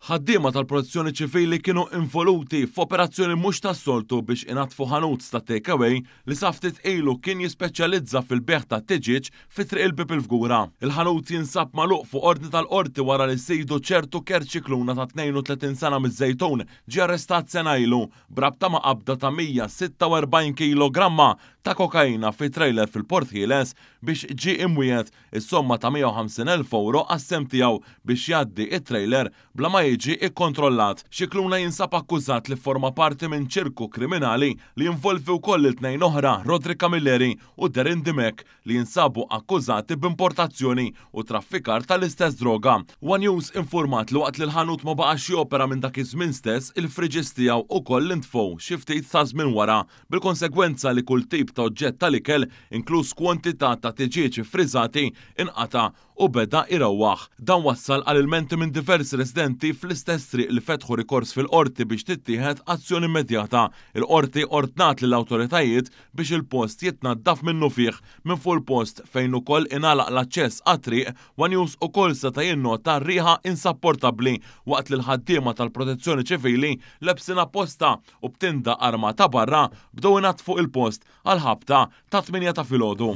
Ħaddiema tal-Protezzjoni Ċivili kienu involuti f'operazzjoni mhux tas-soltu biex inatfu ħanut ta' takeaway li sa ftit ilu kien jispeċjalizza fil-beħ ta' tiġiġ fi triq il-Bib il-Fgura. Il-ħanut jinsab magħluq fuq ordni tal-qorti wara li sejdu ċertu Kerċikluna ta' 32 sena miż-Żejtun ġie arrestat sena ilu brabta ma' qabda ta' 146 kilogramma ta' kokaina fi trailer fil-Port Ħieles biex ġie imwiet is-somma ta' 150,000 euro għas-sem tiegħu biex jgħaddi it-trailer bla ma jiġi ikkontrollat. Xikluna jinsab akkużat li forma parti minn ċirku kriminali li jinvolvi wkoll il-tnejn oħra, Rodri Camilleri u Derin Dimek, li jinsabu akkużati b'importazzjoni u traffikar tal-istess droga. One News informat li waqt li l-ħanut ma baqax jopera minn dak iż-żmien stess, il-friġis tiegħu ukoll intfgħu xi ftit ta' żmien wara, bil-konsegwenza li kull tip ta' oġġett tal-ikel, inkluż kwantità ta' tiġiġ friżati, inqata' u beda irawwaħ. Dan wassal għal ilmenti minn diversi residenti fl-istess triq li fetħu rikors fil-qorti biex tittieħed azzjoni immedjata. Il-qorti ordnat lill-awtoritajiet biex il-post jitnaddaf minnu fih minn fuq il-post fejn ukoll ingħalaq l-aċċess għat-triq. One News ukoll seta' jinnota riħa insapportabbli waqt li l-ħaddiema tal-Protezzjoni Ċivili lebsin apposta u b'tinda armata barra bdew inatfu il-post għal ħabta ta' 8 ta' filgħodu.